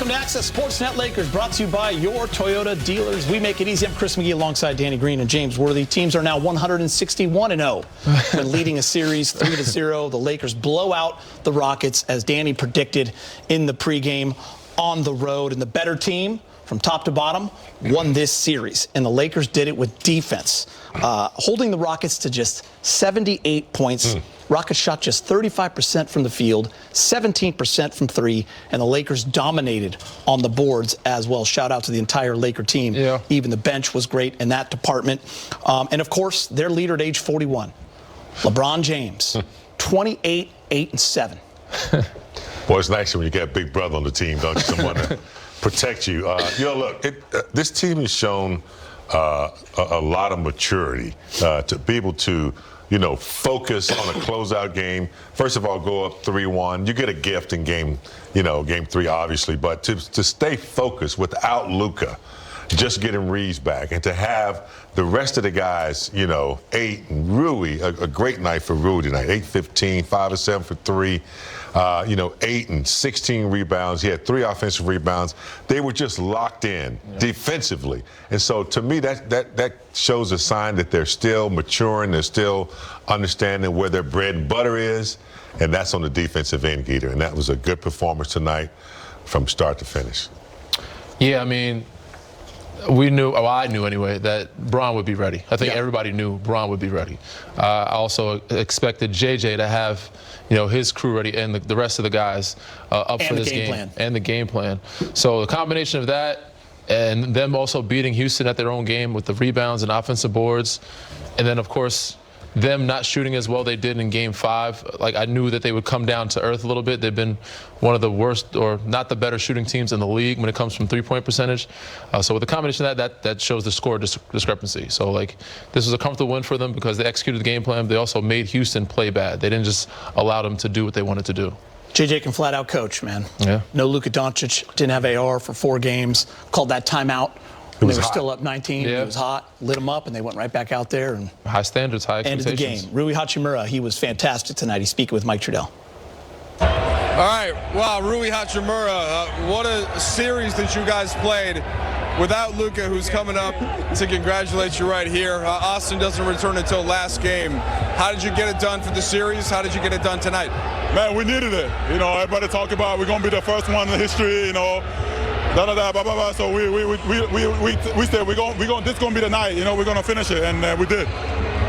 Welcome to Access Sportsnet Lakers, brought to you by your Toyota dealers. We make it easy. I'm Chris McGee alongside Danny Green and James Worthy. Teams are now 161-0 when leading a series 3-0. The Lakers blow out the Rockets, as Danny predicted in the pregame, on the road. And the better team, from top to bottom, won this series. And the Lakers did it with defense, holding the Rockets to just 78 points. Rockets shot just 35% from the field, 17% from three, and the Lakers dominated on the boards as well. Shout out to the entire Laker team. Yeah. Even the bench was great in that department. And, of course, their leader at age 41, LeBron James, 28, 8, and 7. Boy, it's nice when you get a big brother on the team, don't you? Someone to protect you. Look, this team has shown a lot of maturity to be able to, focus on a closeout game. First of all, go up 3-1. You get a gift in game 3, obviously, but to stay focused without Luka, just getting Reeves back, and to have the rest of the guys, 8 and Rui, a great night for Rui tonight, 8-15, 5 of 7 for 3, 8 and 16 rebounds. He had 3 offensive rebounds. They were just locked in defensively. And so to me, that shows a sign that they're still maturing, they're still understanding where their bread and butter is, and that's on the defensive end, Geeter. And that was a good performance tonight from start to finish. Yeah, I mean, we knew, I knew anyway, that Bron would be ready. I think everybody knew Bron would be ready. I also expected JJ to have, his crew ready, and the rest of the guys up for this game. And the game plan. So the combination of that and them also beating Houston at their own game with the rebounds and offensive boards, and then, of course, them not shooting as well they did in Game 5. Like, I knew that they would come down to earth a little bit. They've been one of the worst, or not the better shooting teams in the league when it comes from three-point percentage. So with the combination of that shows the score discrepancy. So, this was a comfortable win for them because they executed the game plan. They also made Houston play bad. They didn't just allow them to do what they wanted to do. JJ can flat out coach, man. Yeah. No Luka Doncic, didn't have AR for 4 games, called that timeout. They were still up 19. Yeah. It was hot, lit them up, and they went right back out there. And high standards, high expectations. Ended the game. Rui Hachimura, he was fantastic tonight. He's speaking with Mike Trudell. All right, wow, Rui Hachimura, what a series that you guys played without Luka, who's coming up to congratulate you right here. Austin doesn't return until last game. How did you get it done for the series? How did you get it done tonight? Man, we needed it. Everybody talk about we're going to be the first one in history, blah, blah, blah. So we said this is going to be the night. We're going to finish it, and we did.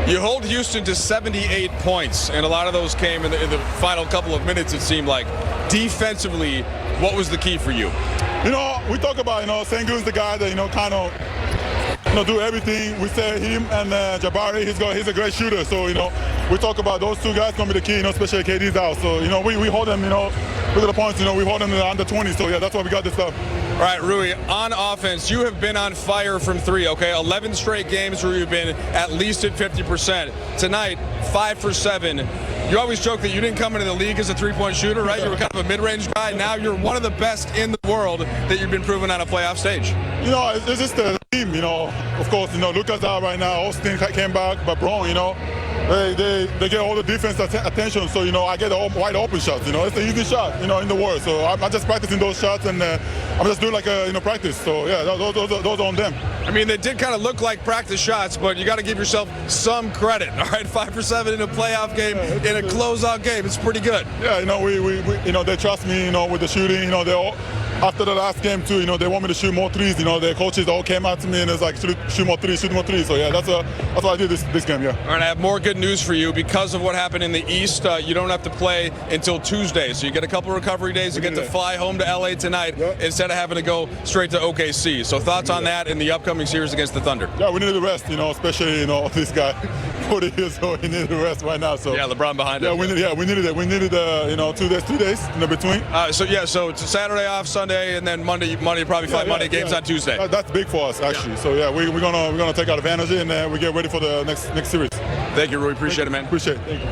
You hold Houston to 78 points, and a lot of those came in the final couple of minutes, it seemed like. Defensively, what was the key for you? We talk about, Sengun's the guy that, kind of, do everything. We say him and Jabari, he's a great shooter. So, we talk about those 2 guys going to be the key, especially KD's out. So, we hold them, look at the points, we hold them under 20. So, yeah, that's why we got this stuff. All right, Rui, on offense, you have been on fire from 3, okay? 11 straight games where you've been at least at 50%. Tonight, 5 for 7. You always joke that you didn't come into the league as a 3-point shooter, right? You were kind of a mid-range guy. Now you're one of the best in the world that you've been proven on a playoff stage. It's just the team, Of course, Luka's out right now. Austin came back, but Bron, they get all the defense attention. So, I get the wide open shots. It's an easy shot, in the world. So I'm just practicing those shots, and I'm just doing practice. So, yeah, those are on them. I mean, they did kind of look like practice shots, but you got to give yourself some credit. All right, 5 for 7 in a playoff game, in a closeout game. It's pretty good. Yeah, we they trust me, with the shooting. They all, after the last game too, they want me to shoot more threes. Their coaches all came out to me and it's like, shoot more threes. So yeah, that's what I did this game. Yeah. All right, I have more good news for you. Because of what happened in the East, you don't have to play until Tuesday. So you get a couple recovery days. You get to fly home to LA tonight instead of having to go straight to OKC. So thoughts on that in the upcoming series against the Thunder? Yeah, we need the rest. Especially this guy, 40 years old. He needed the rest right now. So yeah, LeBron behind him. We needed it. We needed 2 days in between. So it's Saturday off, Sunday, and then Monday probably 5 Monday games on Tuesday. That's big for us actually. So yeah, we're gonna take our advantage and we get ready for the next series. Thank you, Rui. Appreciate it, man. Appreciate it. Thank you.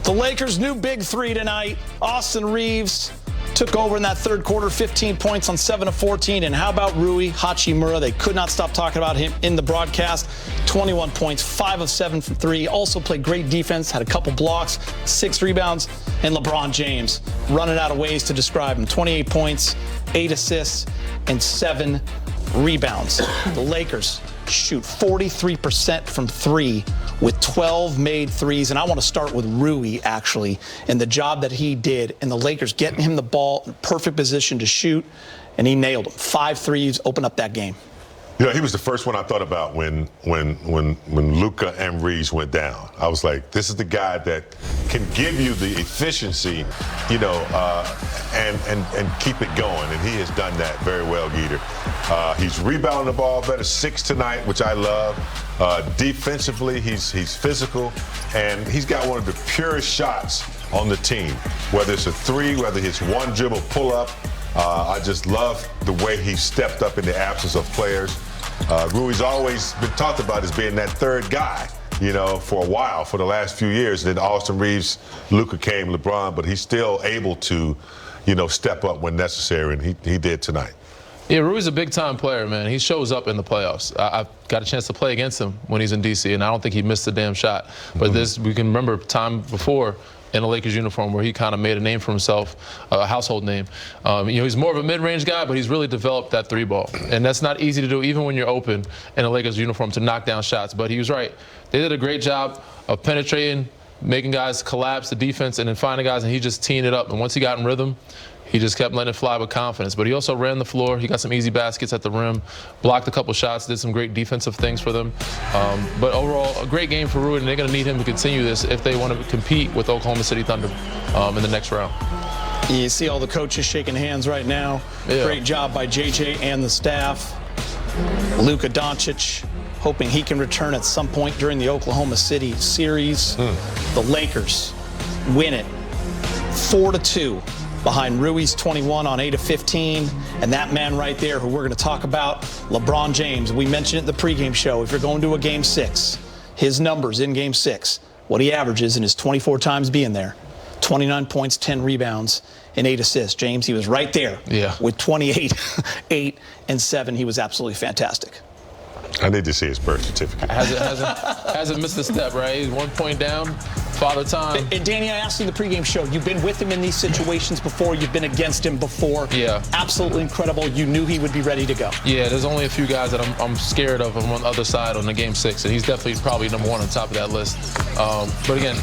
The Lakers' new big 3 tonight. Austin Reeves took over in that third quarter, 15 points on 7 of 14. And how about Rui Hachimura? They could not stop talking about him in the broadcast. 21 points, 5 of 7 from 3. Also played great defense, had a couple blocks, 6 rebounds. and LeBron James. Running out of ways to describe him. 28 points, 8 assists, and 7 rebounds. The Lakers shoot 43% from 3 with 12 made threes. And I want to start with Rui, actually, and the job that he did. And the Lakers getting him the ball in perfect position to shoot, and he nailed them. 5 threes, open up that game. You know, he was the first one I thought about when Luka and Reeves went down. I was like, this is the guy that can give you the efficiency, you know, and keep it going. And he has done that very well, Geeter. He's rebounding the ball better, 6 tonight, which I love. Defensively, he's physical, and he's got one of the purest shots on the team. Whether it's a 3, whether it's one dribble pull-up, I just love the way he stepped up in the absence of players. Rui's always been talked about as being that third guy, you know, for a while, for the last few years. Then Austin Reeves, Luka came, LeBron, but he's still able to, you know, step up when necessary, and he did tonight. Yeah, Rui's a big-time player, man. He shows up in the playoffs. I've got a chance to play against him when he's in D.C., and I don't think he missed a damn shot. But we can remember time before in a Lakers uniform where he kind of made a name for himself, a household name. You know, he's more of a mid-range guy, but he's really developed that 3-ball. And that's not easy to do, even when you're open in a Lakers uniform, to knock down shots. But he was right. They did a great job of penetrating, making guys collapse the defense, and then finding guys, and he just teeing it up. And once he got in rhythm, he just kept letting it fly with confidence. But he also ran the floor. He got some easy baskets at the rim, blocked a couple shots, did some great defensive things for them. But overall, a great game for Rui, and they're going to need him to continue this if they want to compete with Oklahoma City Thunder in the next round. You see all the coaches shaking hands right now. Yeah. Great job by JJ and the staff. Luka Doncic, hoping he can return at some point during the Oklahoma City series. The Lakers win it 4-2. Behind Rui's 21 on 8 of 15, and that man right there who we're going to talk about, LeBron James. We mentioned it in the pregame show. If you're going to a Game 6, his numbers in Game 6, what he averages in his 24 times being there, 29 points, 10 rebounds, and 8 assists. James, he was right there with 28, 8, and 7. He was absolutely fantastic. I need to see his birth certificate. Hasn't missed a step, right? He's 1 point down, father time. And Danny, I asked you in the pregame show, you've been with him in these situations before, you've been against him before. Yeah. Absolutely incredible. You knew he would be ready to go. Yeah, there's only a few guys that I'm scared of on the other side on the Game 6, and he's definitely probably number 1 on top of that list. But again,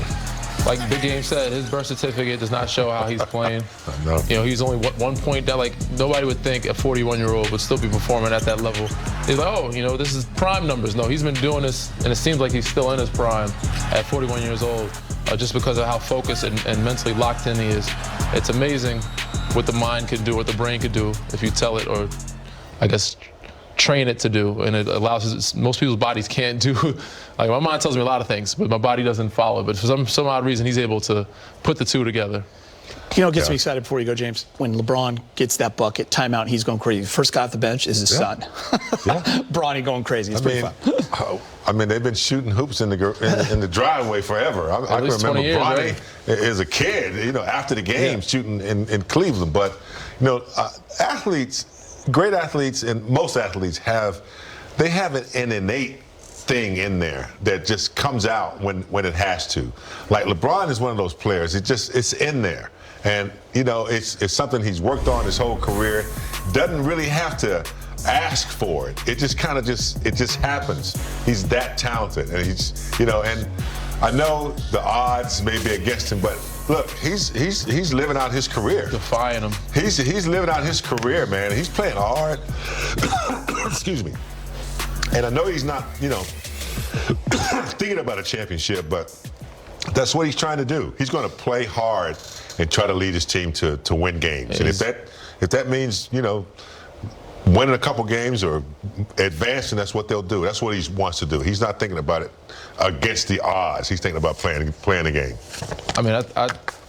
like Big Game said, his birth certificate does not show how he's playing. No. You know, he's only 1 point down. Like, nobody would think a 41-year-old would still be performing at that level. They're like, oh, you know, this is prime numbers. No, he's been doing this, and it seems like he's still in his prime at 41 years old, just because of how focused and mentally locked in he is. It's amazing what the mind can do, what the brain can do if you tell it, or I guess train it to do, and it allows most people's bodies can't do. Like, my mind tells me a lot of things, but my body doesn't follow. But for some odd reason, he's able to put the two together. You know what gets me excited before you go, James? When LeBron gets that bucket, timeout, he's going crazy. First guy off the bench is his son. Bronny going crazy. It's pretty fun. I mean, they've been shooting hoops in the driveway forever. I can remember Bronny as a kid, you know, after the game shooting in Cleveland. But, you know, great athletes, and most athletes have an innate thing in there that just comes out when it has to. Like, LeBron is one of those players. It's in there. And, you know, it's something he's worked on his whole career. Doesn't really have to ask for it. It just kind of it just happens. He's that talented. And he's, you know, and I know the odds may be against him, but look, he's living out his career. Defying him. He's living out his career, man. He's playing hard. Excuse me. And I know he's not, you know, thinking about a championship, but that's what he's trying to do. He's going to play hard and try to lead his team to win games. And if that means, you know, winning a couple games or advancing, that's what they'll do. That's what he wants to do. He's not thinking about it against the odds. He's thinking about playing the game. I mean,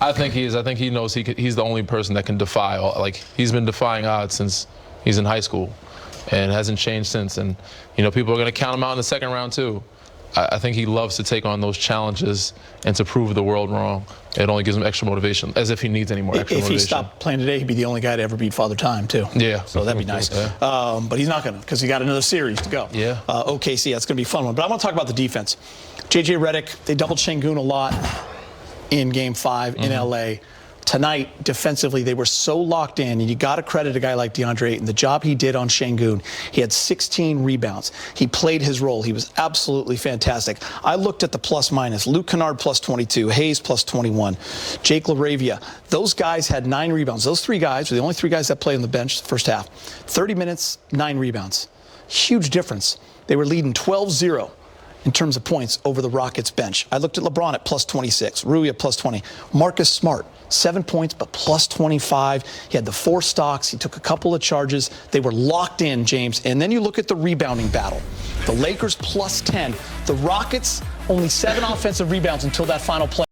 I think he is. I think he knows he's the only person that can defy. Like, he's been defying odds since he's in high school, and hasn't changed since. And, you know, people are going to count him out in the second round too. I think he loves to take on those challenges and to prove the world wrong. It only gives him extra motivation, as if he needs any more extra motivation. If he stopped playing today, he'd be the only guy to ever beat Father Time, too. Yeah. So that'd be nice. Yeah. But he's not going to, because he got another series to go. Yeah. OKC, that's going to be a fun one. But I want to talk about the defense. J.J. Redick, they doubled Şengün a lot. in Game 5 in L.A. Tonight, defensively, they were so locked in, and you got to credit a guy like DeAndre Ayton. The job he did on Şengün, he had 16 rebounds. He played his role. He was absolutely fantastic. I looked at the plus-minus. Luke Kennard plus 22, Hayes plus 21, Jake LaRavia. Those guys had 9 rebounds. Those 3 guys were the only 3 guys that played on the bench the first half. 30 minutes, 9 rebounds. Huge difference. They were leading 12-0. In terms of points over the Rockets bench. I looked at LeBron at plus 26, Rui at plus 20, Marcus Smart, 7 points, but plus 25. He had the 4 stocks. He took a couple of charges. They were locked in, James. And then you look at the rebounding battle. The Lakers plus 10. The Rockets, only 7 offensive rebounds until that final play.